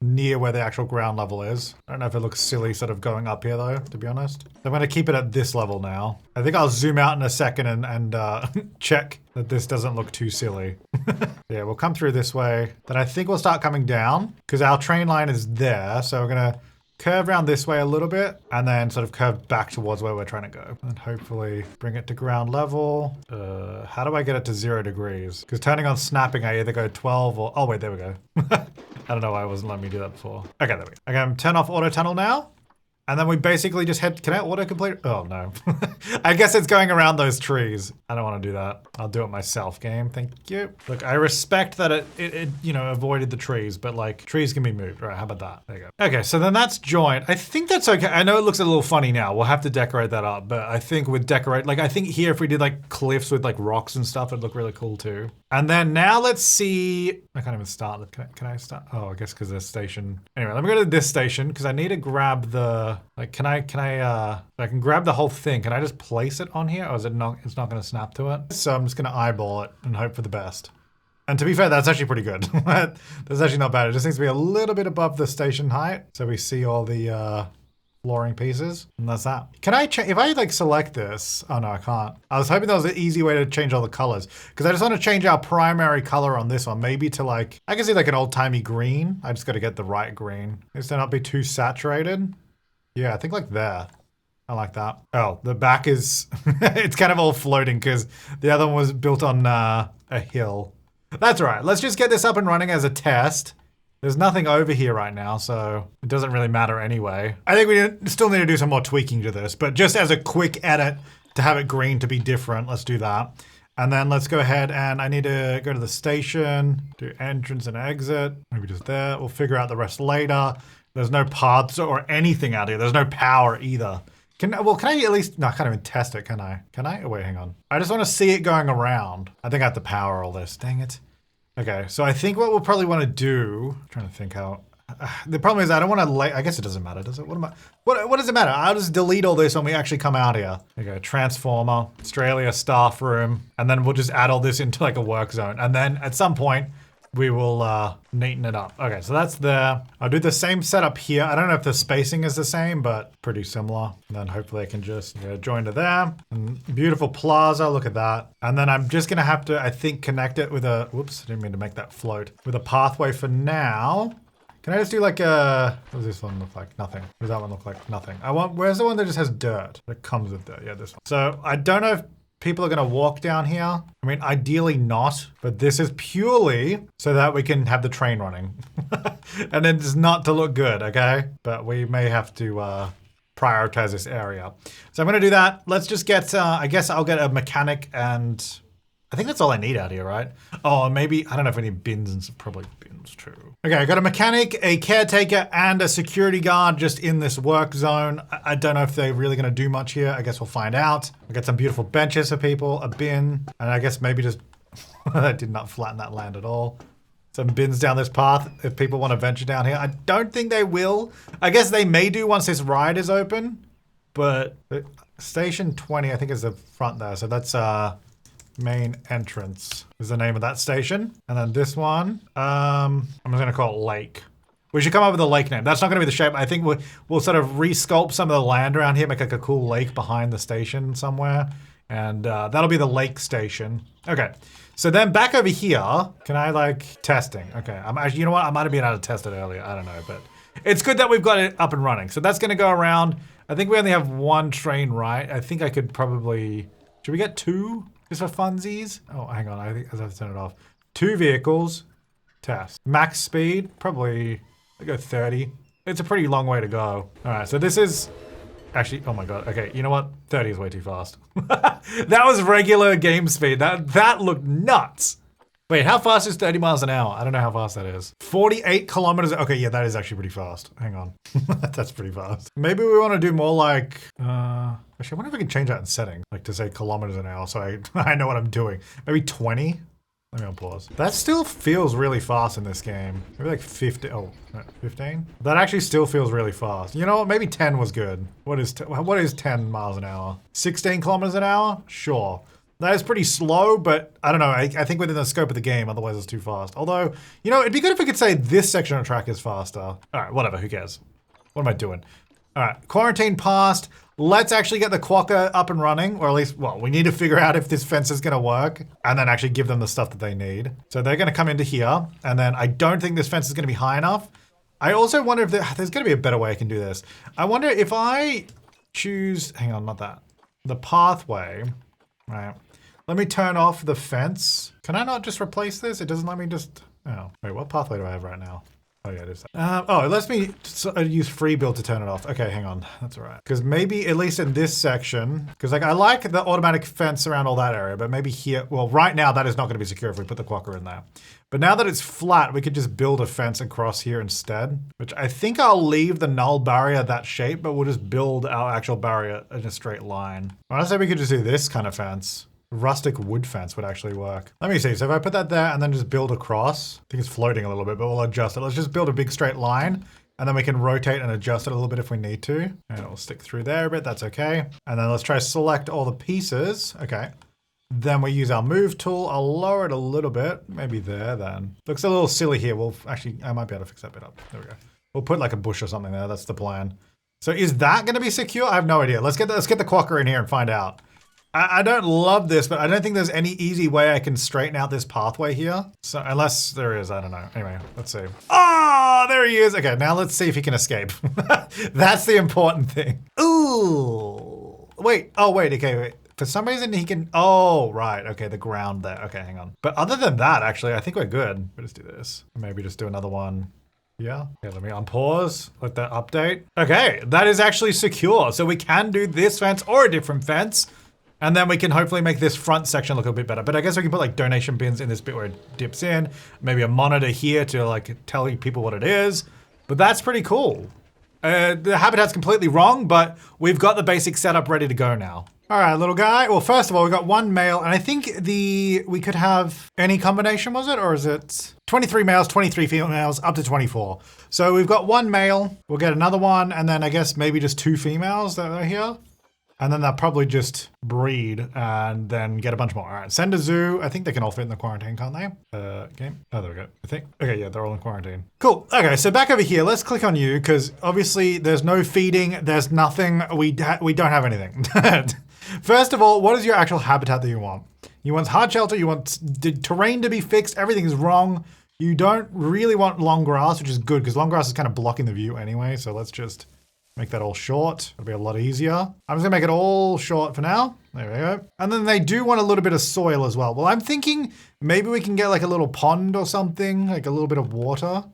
near where the actual ground level is. I don't know if it looks silly sort of going up here though, to be honest. I'm gonna keep it at this level now. I think I'll zoom out in a second and check that this doesn't look too silly. Yeah, we'll come through this way. Then I think we'll start coming down because our train line is there. So we're gonna curve around this way a little bit and then sort of curve back towards where we're trying to go. And hopefully bring it to ground level. How do I get it to 0 degrees? Because turning on snapping, I either go 12 or, oh wait, there we go. I don't know why it wasn't letting me do that before. Okay, there we go. Okay, I'm turn off auto tunnel now. And then we basically just head, can I auto complete? Oh no. I guess it's going around those trees. I don't want to do that. I'll do it myself, game. Thank you. Look, I respect that it you know, avoided the trees, but like trees can be moved. Right, how about that? There you go. Okay, so then that's joined. I think that's okay. I know it looks a little funny now. We'll have to decorate that up, but I think with decorate, like I think here if we did like cliffs with like rocks and stuff, it'd look really cool too. And then now let's see, I can't even start. Can I start? Oh, I guess because there's station. Anyway, let me go to this station because I need to grab the, like, I can grab the whole thing. Can I just place it on here? Or is it not, it's not going to snap to it? So I'm just going to eyeball it and hope for the best. And to be fair, that's actually pretty good. That's actually not bad. It just needs to be a little bit above the station height. So we see all the flooring pieces. And that's that. Can I change, if I like select this, oh no, I can't. I was hoping that was an easy way to change all the colors. Because I just want to change our primary color on this one. Maybe to like, I can see like an old timey green. I just got to get the right green. It's to not be too saturated. Yeah, I think like there. I like that. Oh, the back is, it's kind of all floating because the other one was built on a hill. That's all right. Let's just get this up and running as a test. There's nothing over here right now, so it doesn't really matter anyway. I think we still need to do some more tweaking to this, but just as a quick edit to have it green to be different, let's do that. And then let's go ahead and I need to go to the station, do entrance and exit. Maybe just there. We'll figure out the rest later. There's no paths or anything out here. There's no power either. Can I at least, no, I can't even test it, can I? Can I? Oh, wait, hang on. I just want to see it going around. I think I have to power all this, dang it. Okay, so I think what we'll probably want to do, I'm trying to think how, the problem is I don't want to, I guess it doesn't matter, does it? What does it matter? I'll just delete all this when we actually come out here. Okay, transformer, Australia staff room, and then we'll just add all this into like a work zone. And then at some point, we will neaten it up. Okay, so that's there. I'll do the same setup here. I don't know if the spacing is the same, but pretty similar. And then hopefully I can just join to there. And beautiful plaza, look at that. And then I'm just gonna have to, I think, connect it with a, whoops, I didn't mean to make that float. With a pathway for now. Can I just do like a, what does this one look like? Nothing. What does that one look like? Nothing. Where's the one that just has dirt? That comes with dirt, yeah, this one. So I don't know if people are gonna walk down here. I mean, ideally not, but this is purely so that we can have the train running. And it's not to look good, okay? But we may have to prioritize this area. So I'm gonna do that. Let's just get, I guess I'll get a mechanic and I think that's all I need out here, right? Oh, maybe, I don't know if we need bins and probably bins, true. Okay, I got a mechanic, a caretaker, and a security guard just in this work zone. I don't know if they're really gonna do much here. I guess we'll find out. I got some beautiful benches for people, a bin, and I guess maybe just, I did not flatten that land at all. Some bins down this path if people want to venture down here. I don't think they will. I guess they may do once this ride is open, but station 20, I think is the front there. So that's main entrance is the name of that station. And then this one, I'm just gonna call it Lake. We should come up with a lake name. That's not gonna be the shape. I think we'll sort of resculpt some of the land around here, make like a cool lake behind the station somewhere. And that'll be the lake station. Okay, so then back over here, can I like testing? Okay, I'm actually, you know what? I might have been able to test it earlier. I don't know, but it's good that we've got it up and running. So that's gonna go around. I think we only have one train, right? I think I could probably, should we get two? Just for funsies? Oh, hang on, I think I have to turn it off. 2 vehicles, test. Max speed, probably, I go 30. It's a pretty long way to go. All right, so this is, actually, oh my God, okay, you know what? 30 is way too fast. That was regular game speed. That looked nuts. Wait, how fast is 30 miles an hour? I don't know how fast that is. 48 kilometers, okay, yeah, that is actually pretty fast. Hang on, that's pretty fast. Maybe we wanna do more like, actually, I wonder if I can change that in setting, like to say kilometers an hour, so I know what I'm doing. Maybe 20? Let me unpause. That still feels really fast in this game. Maybe like 50, oh, 15? That actually still feels really fast. You know what, maybe 10 was good. What is 10 miles an hour? 16 kilometers an hour? Sure. That is pretty slow, but I don't know. I think within the scope of the game, otherwise it's too fast. Although, you know, it'd be good if we could say this section of track is faster. All right, whatever, who cares? What am I doing? All right, quarantine passed. Let's actually get the quokka up and running, or at least, well, we need to figure out if this fence is gonna work and then actually give them the stuff that they need. So they're gonna come into here, and then I don't think this fence is gonna be high enough. I also wonder if there's gonna be a better way I can do this. I wonder if I choose, hang on, not that. The pathway, right? Let me turn off the fence. Can I not just replace this? It doesn't let me just, oh, wait, what pathway do I have right now? Oh yeah, it is that. Oh, it lets me use free build to turn it off. Okay, hang on, that's all right. Because maybe, at least in this section, because like I like the automatic fence around all that area, but maybe here, well, right now that is not gonna be secure if we put the quokka in there. But now that it's flat, we could just build a fence across here instead, which I think I'll leave the null barrier that shape, but we'll just build our actual barrier in a straight line. Honestly, we could just do this kind of fence. Rustic wood fence would actually work. Let me see, so if I put that there and then just build across, I think it's floating a little bit, but we'll adjust it. Let's just build a big straight line and then we can rotate and adjust it a little bit if we need to. And it'll stick through there a bit, that's okay. And then let's try to select all the pieces, okay. Then we use our move tool. I'll lower it a little bit, maybe there then. Looks a little silly here. We'll actually, I might be able to fix that bit up. There we go. We'll put like a bush or something there, that's the plan. So is that gonna be secure? I have no idea. Let's get the quokka in here and find out. I don't love this, but I don't think there's any easy way I can straighten out this pathway here. So unless there is, I don't know. Anyway, let's see. Oh, there he is. Okay, now let's see if he can escape. That's the important thing. Ooh. Wait, oh wait, okay, wait. For some reason he can, oh, right. Okay, the ground there. Okay, hang on. But other than that, actually, I think we're good. We'll just do this. Maybe just do another one. Yeah. Okay, let me unpause, let that update. Okay, that is actually secure. So we can do this fence or a different fence. And then we can hopefully make this front section look a bit better. But I guess we can put like donation bins in this bit where it dips in. Maybe a monitor here to like tell people what it is. But that's pretty cool. The habitat's completely wrong, but we've got the basic setup ready to go now. All right, little guy. Well, first of all, we got one male, and I think we could have any combination, was it? Or is it 23 males, 23 females, up to 24. So we've got one male, we'll get another one, and then I guess maybe just 2 females that are here. And then they'll probably just breed and then get a bunch more. All right, send a zoo. I think they can all fit in the quarantine, can't they? Game. Oh, there we go. I think. Okay, yeah, they're all in quarantine. Cool. Okay, so back over here, let's click on you because obviously there's no feeding. There's nothing. We don't have anything. First of all, what is your actual habitat that you want? You want hard shelter. You want the terrain to be fixed. Everything is wrong. You don't really want long grass, which is good because long grass is kind of blocking the view anyway. So let's just make that all short. It'll be a lot easier. I'm just gonna make it all short for now. There we go. And then they do want a little bit of soil as well. Well, I'm thinking maybe we can get like a little pond or something, like a little bit of water.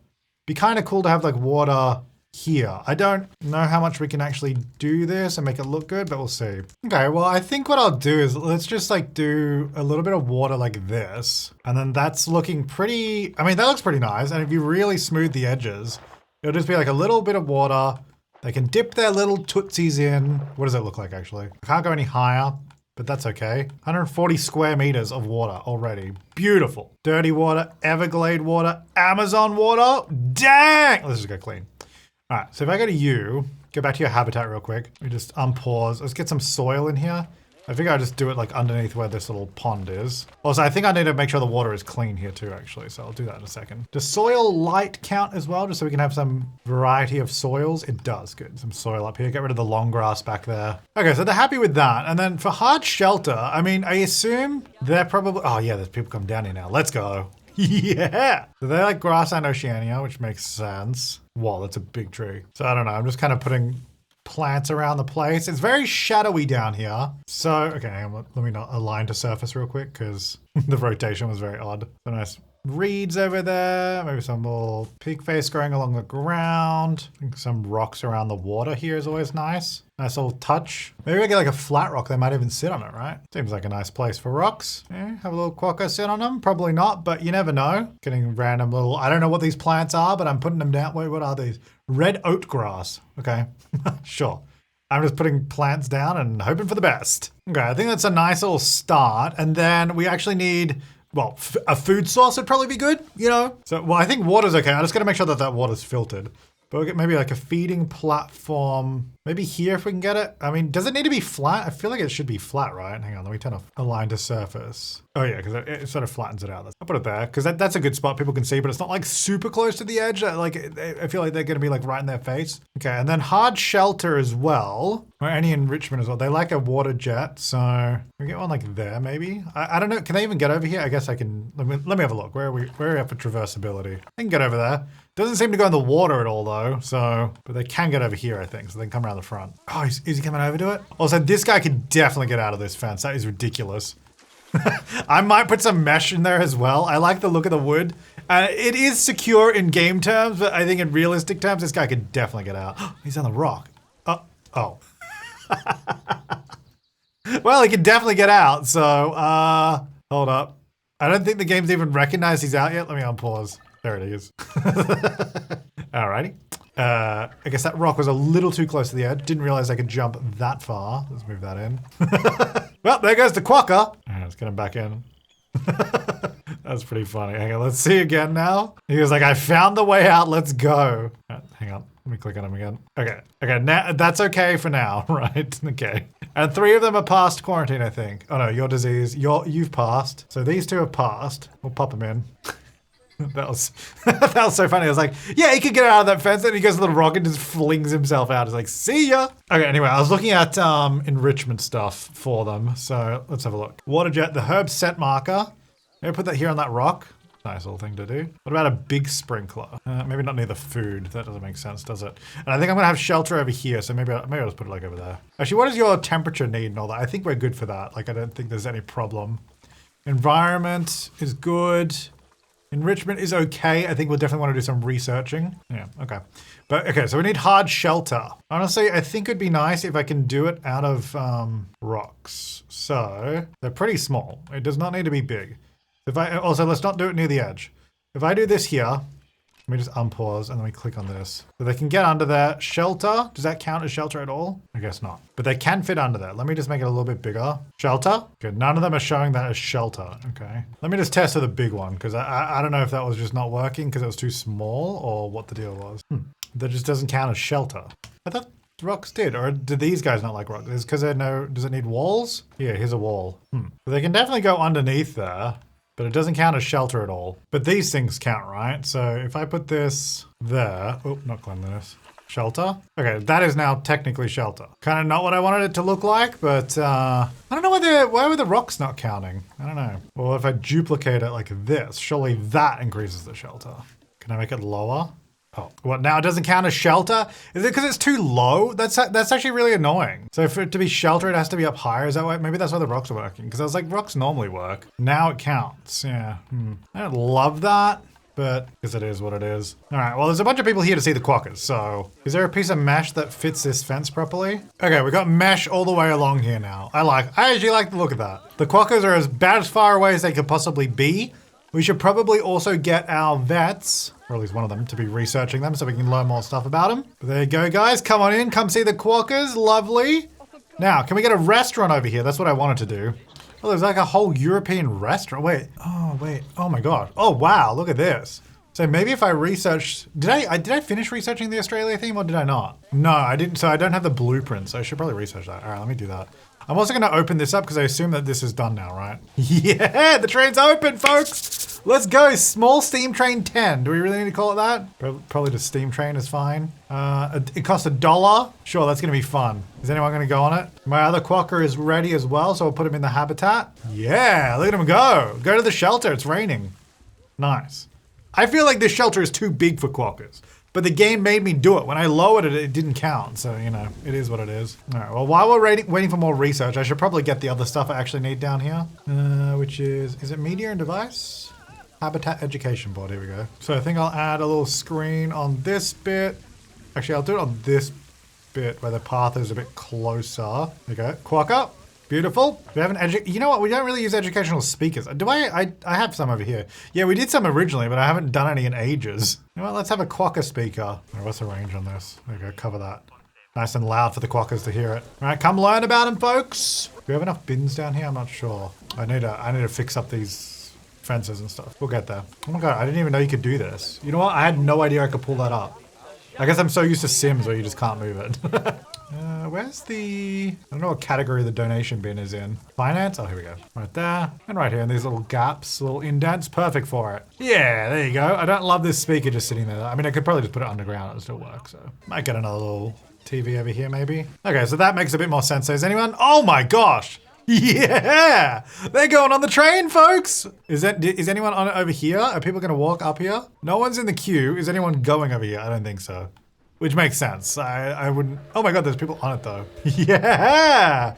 Be kind of cool to have like water here. I don't know how much we can actually do this and make it look good, but we'll see. Okay, well, I think what I'll do is let's just like do a little bit of water like this. And then that's looking pretty, I mean, that looks pretty nice. And if you really smooth the edges, it'll just be like a little bit of water. They can dip their little tootsies in. What does it look like actually? I can't go any higher, but that's okay. 140 square meters of water already. Beautiful. Dirty water, Everglade water, Amazon water. Dang! Let's just go clean. All right, so if I go to you, go back to your habitat real quick. We just unpause. Let's get some soil in here. I think I'll just do it like underneath where this little pond is. Also, I think I need to make sure the water is clean here too, actually. So I'll do that in a second. Does soil light count as well, just so we can have some variety of soils? It does, good. Some soil up here. Get rid of the long grass back there. Okay, so they're happy with that. And then for hard shelter, I mean, I assume they're probably, oh yeah, there's people come down here now. Let's go. Yeah. So they like grassland Oceania, which makes sense. Whoa, that's a big tree. So I don't know, I'm just kind of putting plants around the place. It's very shadowy down here. So, okay, let me not align to surface real quick because the rotation was very odd. So nice reeds over there, maybe some little pig face growing along the ground. I think some rocks around the water here is always nice. Nice little touch. Maybe we get like a flat rock, they might even sit on it, right? Seems like a nice place for rocks. Yeah, have a little quokka sit on them. Probably not, but you never know. Getting random little, I don't know what these plants are, but I'm putting them down. Wait, what are these? Red oat grass. Okay, sure. I'm just putting plants down and hoping for the best. Okay, I think that's a nice little start. And then we actually need, well, a food source would probably be good, you know? So, well, I think water's okay. I just gotta make sure that that water's filtered. But we'll get maybe like a feeding platform, Maybe here if we can get it. I mean, does it need to be flat? I feel like it should be flat, right? Hang on, let me turn off align to surface. Oh yeah, because it sort of flattens it out. I'll put it there, because that's a good spot people can see, but it's not like super close to the edge. Like, I feel like they're going to be like right in their face. Okay, and then hard shelter as well, or any enrichment as well. They like a water jet, so we get one like there maybe. I don't know, can they even get over here? I guess I can, let me have a look. Where are we at for traversability? I can get over there. Doesn't seem to go in the water at all though, so, but they can get over here, I think, so they can come around the front. Oh, is he coming over to it? Also, this guy can definitely get out of this fence. That is ridiculous. I might put some mesh in there as well. I like the look of the wood. It is secure in game terms, but I think in realistic terms, this guy could definitely get out. He's on the rock. Oh. Well, he can definitely get out, so, hold up. I don't think the game's even recognized he's out yet. Let me unpause. There it is. Alrighty. I guess that rock was a little too close to the edge. Didn't realize I could jump that far. Let's move that in. Well, there goes the quokka. Let's get him back in. That's pretty funny. Hang on, let's see again now. He was like, I found the way out, let's go. Hang on, let me click on him again. Okay, now that's okay for now, right? Okay. And 3 of them are past quarantine, I think. Oh no, your disease, you've passed. So these 2 have passed. We'll pop them in. That was so funny. I was like, yeah, he could get out of that fence, and he goes to the rock and just flings himself out. He's like, see ya. Okay, anyway, I was looking at enrichment stuff for them, so let's have a look. Water jet, the herb scent marker. Maybe put that here on that rock. Nice little thing to do. What about a big sprinkler? Maybe not near the food. That doesn't make sense, does it? And I think I'm gonna have shelter over here, so maybe I'll just put it like over there. Actually, what does your temperature need and all that? I think we're good for that. Like, I don't think there's any problem. Environment is good. Enrichment is okay. I think we'll definitely want to do some researching. Yeah, okay. But okay, so we need hard shelter. Honestly, I think it'd be nice if I can do it out of rocks. So they're pretty small. It does not need to be big. Also, let's not do it near the edge. If I do this here, let me just unpause and then we click on this. So they can get under there. Shelter, does that count as shelter at all? I guess not. But they can fit under there. Let me just make it a little bit bigger. Shelter? Good, none of them are showing that as shelter. Okay. Let me just test with a big one because I don't know if that was just not working because it was too small or what the deal was. That just doesn't count as shelter. I thought rocks did, or do these guys not like rocks? Is because they know, does it need walls? Yeah, here's a wall. So they can definitely go underneath there. But it doesn't count as shelter at all. But these things count, right? So if I put this there, oh, not cleanliness, shelter. Okay, that is now technically shelter. Kind of not what I wanted it to look like, but I don't know why were the rocks not counting? I don't know. Well, if I duplicate it like this, surely that increases the shelter. Can I make it lower? Oh, what, now it doesn't count as shelter? Is it because it's too low? That's actually really annoying. So for it to be shelter, it has to be up higher. Is that why? Maybe that's why the rocks are working. Because I was like, rocks normally work. Now it counts. Yeah. I don't love that, but because it is what it is. All right, well, there's a bunch of people here to see the quokkas. So is there a piece of mesh that fits this fence properly? Okay, we got mesh all the way along here now. I actually like the look of that. The quokkas are about as far away as they could possibly be. We should probably also get our vets, or at least one of them, to be researching them so we can learn more stuff about them. But there you go, guys. Come on in. Come see the quokkas. Lovely. Now, can we get a restaurant over here? That's what I wanted to do. Oh, there's like a whole European restaurant. Wait. Oh my God. Oh, wow. Look at this. So maybe if I researched, did I finish researching the Australia theme or did I not? No, I didn't. So I don't have the blueprints. I should probably research that. All right, let me do that. I'm also going to open this up because I assume that this is done now, right? Yeah, the train's open, folks. Let's go. Small steam train 10. Do we really need to call it that? Probably just steam train is fine. It costs $1. Sure, that's going to be fun. Is anyone going to go on it? My other quokka is ready as well, so I'll put him in the habitat. Yeah, look at him go. Go to the shelter. It's raining. Nice. I feel like this shelter is too big for quokkas. But the game made me do it. When I lowered it, it didn't count. So, you know, it is what it is. All right, well, while we're waiting for more research, I should probably get the other stuff I actually need down here. Which is it media and device? Habitat education board, here we go. So I think I'll add a little screen on this bit. Actually, I'll do it on this bit where the path is a bit closer. There you go, quokka. Beautiful. We have you know what? We don't really use educational speakers. Do I have some over here. Yeah, we did some originally, but I haven't done any in ages. You know what? Let's have a quokka speaker. All right, what's the range on this? There we go, cover that. Nice and loud for the quokkas to hear it. All right, come learn about them, folks. Do we have enough bins down here? I'm not sure. I need to fix up these fences and stuff. We'll get there. Oh my God, I didn't even know you could do this. You know what? I had no idea I could pull that up. I guess I'm so used to Sims where you just can't move it. Where's the... I don't know what category the donation bin is in. Finance? Oh, here we go. Right there. And right here in these little gaps, little indents. Perfect for it. Yeah, there you go. I don't love this speaker just sitting there. I mean, I could probably just put it underground. It'll still work, so. Might get another little TV over here, maybe. Okay, so that makes a bit more sense. Is anyone? Oh my gosh! Yeah! They're going on the train, folks! Is anyone on it over here? Are people gonna walk up here? No one's in the queue. Is anyone going over here? I don't think so. Which makes sense. I wouldn't... Oh my god, there's people on it though. Yeah!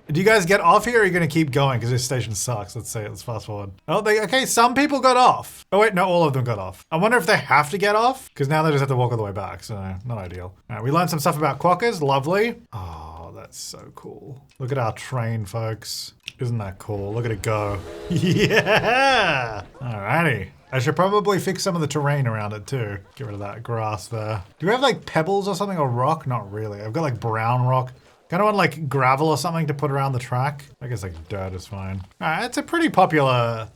Do you guys get off here or are you gonna keep going? Because this station sucks. Let's see, let's fast forward. Oh, okay, some people got off. Oh wait, no, all of them got off. I wonder if they have to get off? Because now they just have to walk all the way back, so not ideal. All right, we learned some stuff about quokkas, lovely. Oh, that's so cool. Look at our train, folks. Isn't that cool? Look at it go. Yeah! Alrighty. I should probably fix some of the terrain around it too. Get rid of that grass there. Do we have like pebbles or something or rock? Not really. I've got like brown rock. Kind of want like gravel or something to put around the track. I guess like dirt is fine. All right, it's a pretty popular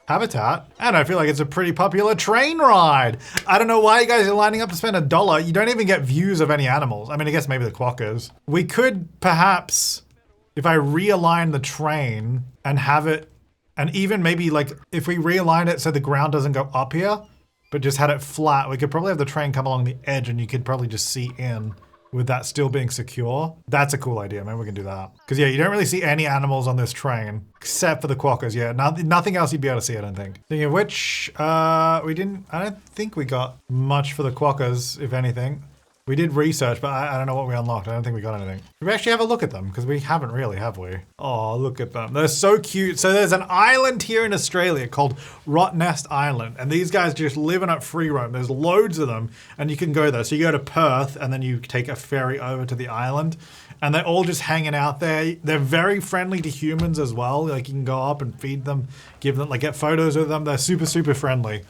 habitat. And I feel like it's a pretty popular train ride. I don't know why you guys are lining up to spend $1. You don't even get views of any animals. I mean, I guess maybe the quokkas. We could perhaps, if I realign the train and have it, and even maybe like if we realign it so the ground doesn't go up here, but just had it flat, we could probably have the train come along the edge and you could probably just see in with that still being secure. That's a cool idea. Maybe we can do that. Because yeah, you don't really see any animals on this train except for the quokkas. Yeah, nothing else you'd be able to see, I don't think. Thinking of which, I don't think we got much for the quokkas, if anything. We did research, but I don't know what we unlocked. I don't think we got anything. Did we actually have a look at them? Because we haven't really, have we? Oh, look at them. They're so cute. So there's an island here in Australia called Rottnest Island. And these guys just live in it free roam. There's loads of them and you can go there. So you go to Perth and then you take a ferry over to the island. And they're all just hanging out there. They're very friendly to humans as well. Like you can go up and feed them, give them, like get photos of them. They're super, super friendly.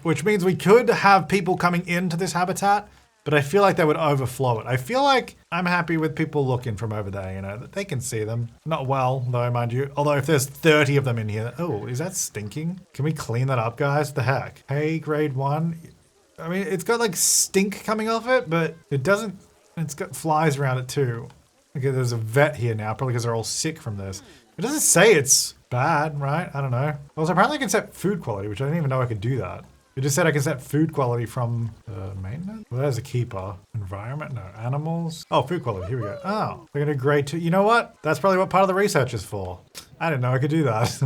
Which means we could have people coming into this habitat, but I feel like they would overflow it. I feel like I'm happy with people looking from over there, you know, that they can see them. Not well, though, mind you. Although if there's 30 of them in here, oh, is that stinking? Can we clean that up, guys? What the heck? Hey, grade 1. I mean, it's got like stink coming off it, but it doesn't, it's got flies around it too. Okay, there's a vet here now, probably because they're all sick from this. It doesn't say it's bad, right? I don't know. Also, apparently I can set food quality, which I didn't even know I could do that. It just said I can set food quality from maintenance. Well, there's a keeper. Environment, no. Animals. Oh, food quality, here we go. Oh, we're gonna grade 2. You know what? That's probably what part of the research is for. I didn't know I could do that.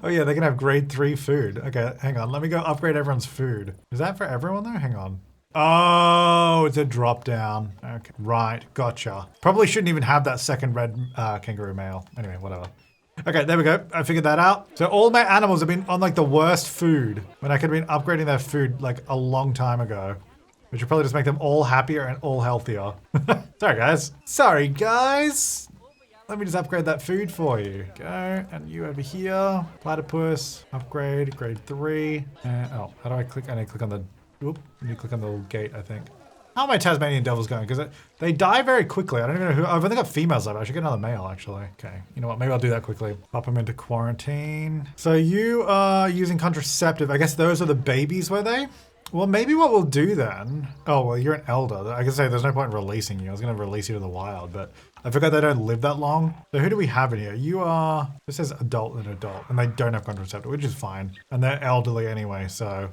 Oh yeah, they can have grade 3 food. Okay, hang on. Let me go upgrade everyone's food. Is that for everyone though? Hang on. Oh, it's a drop down. Okay, right, gotcha. Probably shouldn't even have that second red kangaroo male. Anyway, whatever. Okay, there we go. I figured that out. So all my animals have been on like the worst food when I could have been upgrading their food like a long time ago, which would probably just make them all happier and all healthier. Sorry, guys. Sorry, guys. Let me just upgrade that food for you. Go, and you over here. Platypus, upgrade, grade 3. And, oh, how do I click? I need to click on the, oop, I need to click on the little gate, I think. How are my Tasmanian devils going? Because they die very quickly. I don't even know who. I've only got females left. I should get another male, actually. Okay. You know what? Maybe I'll do that quickly. Pop them into quarantine. So you are using contraceptive. I guess those are the babies, were they? Well, maybe what we'll do then. Oh, well, you're an elder. I can say there's no point in releasing you. I was going to release you to the wild, but I forgot they don't live that long. So who do we have in here? You are. This says adult and adult, and they don't have contraceptive, which is fine. And they're elderly anyway, so.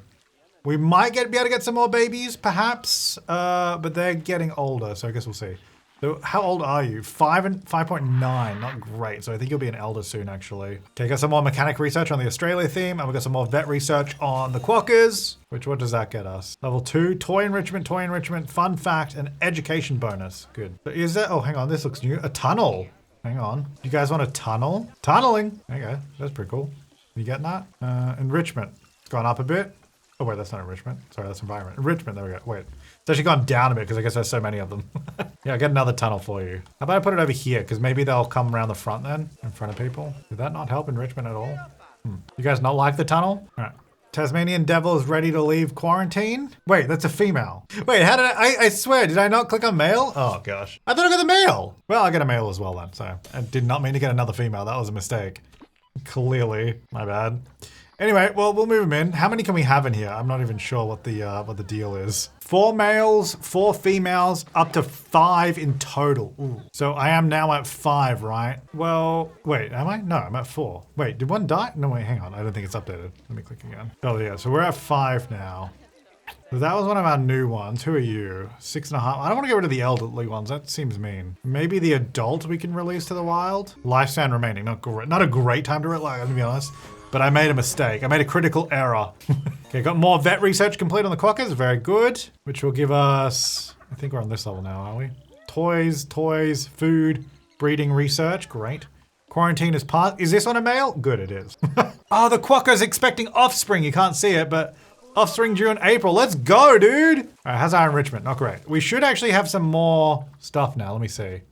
We might be able to get some more babies, perhaps, but they're getting older, so I guess we'll see. So how old are you? 5 and 5.9, not great. So I think you'll be an elder soon, actually. Okay, got some more mechanic research on the Australia theme, and we've got some more vet research on the quokkas, which what does that get us? Level 2, toy enrichment, fun fact, and education bonus. Good. So is that, oh, hang on, this looks new. A tunnel. Hang on. You guys want a tunnel? Tunneling. There you go. That's pretty cool. You getting that? Enrichment. It's gone up a bit. Oh wait, that's not enrichment. Sorry, that's environment. Enrichment, there we go. Wait, it's actually gone down a bit because I guess there's so many of them. Yeah, I'll get another tunnel for you. How about I put it over here? Because maybe they'll come around the front then, in front of people. Did that not help enrichment at all? You guys not like the tunnel? All right. Tasmanian devil is ready to leave quarantine. Wait, that's a female. Wait, how did I swear, did I not click on male? Oh gosh. I thought I got the male. Well, I got a male as well then, so I did not mean to get another female. That was a mistake. Clearly, my bad. Anyway, well, we'll move them in. How many can we have in here? I'm not even sure what the deal is. 4 males, 4 females, up to 5 in total. Ooh. So I am now at 5, right? Well, wait, am I? No, I'm at 4. Wait, did one die? No, wait, hang on. I don't think it's updated. Let me click again. Oh yeah, so we're at 5 now. So that was one of our new ones. Who are you? 6.5. I don't want to get rid of the elderly ones. That seems mean. Maybe the adult we can release to the wild. Lifespan remaining. Not a great time to release, to be honest. But I made a mistake. I made a critical error. Okay, got more vet research complete on the quokkas. Very good. Which will give us... I think we're on this level now, are we? Toys, food, breeding research. Great. Quarantine is passed. Is this on a male? Good, it is. Oh, the quokka's expecting offspring. You can't see it, but... Offspring due in April. Let's go, dude. All right, how's our enrichment? Not great. We should actually have some more stuff now. Let me see.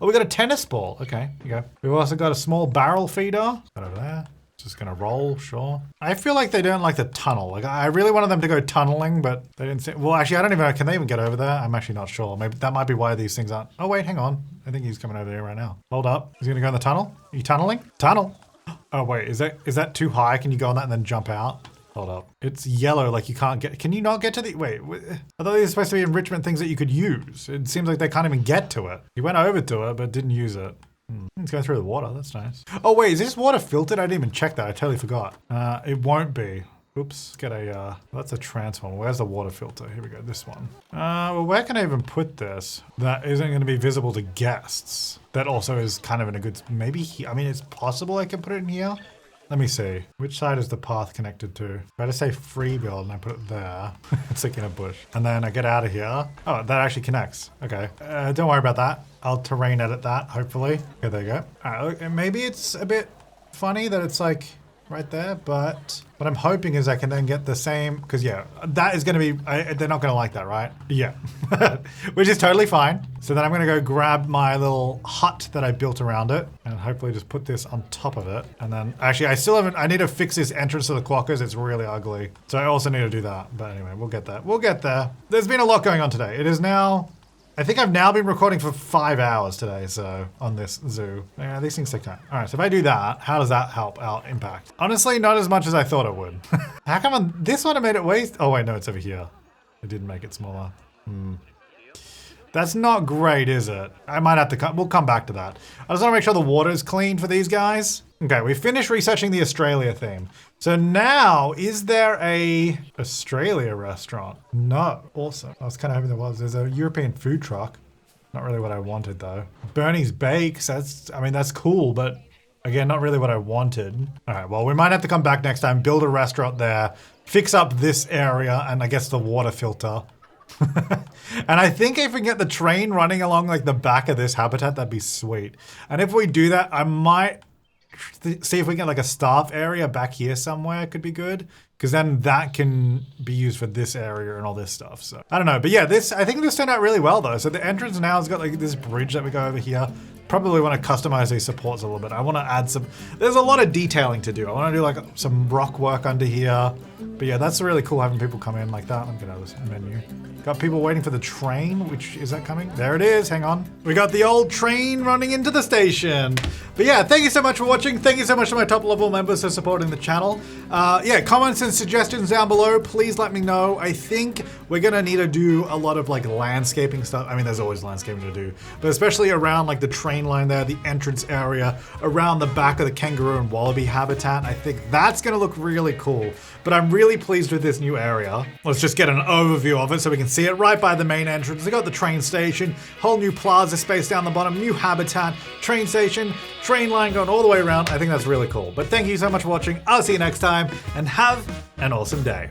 Oh, we got a tennis ball. Okay, here you go. We've also got a small barrel feeder. Got over there. Just gonna roll, sure. I feel like they don't like the tunnel. Like, I really wanted them to go tunneling, but they didn't say. Well, actually, I don't even know. Can they even get over there? I'm actually not sure. Maybe that might be why these things aren't. Oh, wait, hang on. I think he's coming over there right now. Hold up. He's gonna go in the tunnel. Are you tunneling? Tunnel. Oh, wait, is that too high? Can you go on that and then jump out? Hold up. It's yellow, like you can't get... Can you not get to the... Wait, I thought these were supposed to be enrichment things that you could use. It seems like they can't even get to it. He went over to it, but didn't use it. It's going through the water. That's nice. Oh, wait, is this water filtered? I didn't even check that. I totally forgot. It won't be. Oops. Get a... that's a transformer. Where's the water filter? Here we go. This one. Well, where can I even put this that isn't going to be visible to guests? That also is kind of in a good... Maybe... I mean, it's possible I can put it in here. Let me see. Which side is the path connected to? If I just say free build and I put it there, it's like in a bush. And then I get out of here. Oh, that actually connects. Okay. Don't worry about that. I'll terrain edit that, hopefully. Okay, there you go. All right, maybe it's a bit funny that it's like right there, but what I'm hoping is I can then get the same, because yeah, that is going to be, they're not going to like that, right? Yeah, which is totally fine. So then I'm going to go grab my little hut that I built around it and hopefully just put this on top of it. And then actually I still haven't, I need to fix this entrance to the quokkas. It's really ugly. So I also need to do that. But anyway, we'll get that. We'll get there. There's been a lot going on today. It is now, I think I've now been recording for 5 hours today, so on this zoo. Yeah, these things take time. All right, so if I do that, how does that help our impact? Honestly, not as much as I thought it would. How come on this one I made it waste? Oh wait, no, it's over here. I didn't make it smaller. That's not great, is it? I might have to we'll come back to that. I just want to make sure the water is clean for these guys. Okay, we finished researching the Australia theme. So now, is there a Australia restaurant? No. Awesome. I was kind of hoping there was. There's a European food truck. Not really what I wanted though. Bernie's Bakes, that's cool, but again, not really what I wanted. All right, well, we might have to come back next time, build a restaurant there, fix up this area, and I guess the water filter. And I think if we can get the train running along like the back of this habitat, that'd be sweet. And if we do that, I might see if we can get like a staff area back here somewhere. Could be good, because then that can be used for this area and all this stuff. So I don't know, but yeah, I think this turned out really well though. So the entrance now has got like this bridge that we go over here. Probably want to customize these supports a little bit. I want to add there's a lot of detailing to do. I want to do like some rock work under here. But yeah, that's really cool having people come in like that. Let me get out of this menu. Got people waiting for the train, is that coming? There it is, hang on. We got the old train running into the station. But yeah, thank you so much for watching. Thank you so much to my top level members for supporting the channel. Yeah, comments and suggestions down below, please let me know. I think we're gonna need to do a lot of like landscaping stuff. I mean, there's always landscaping to do, but especially around like the train line there, the entrance area, around the back of the kangaroo and wallaby habitat. I think that's gonna look really cool. But I'm really pleased with this new area. Let's just get an overview of it so we can see it right by the main entrance. We got the train station, whole new plaza space down the bottom, new habitat, train station, train line going all the way around. I think that's really cool. But thank you so much for watching. I'll see you next time and have an awesome day.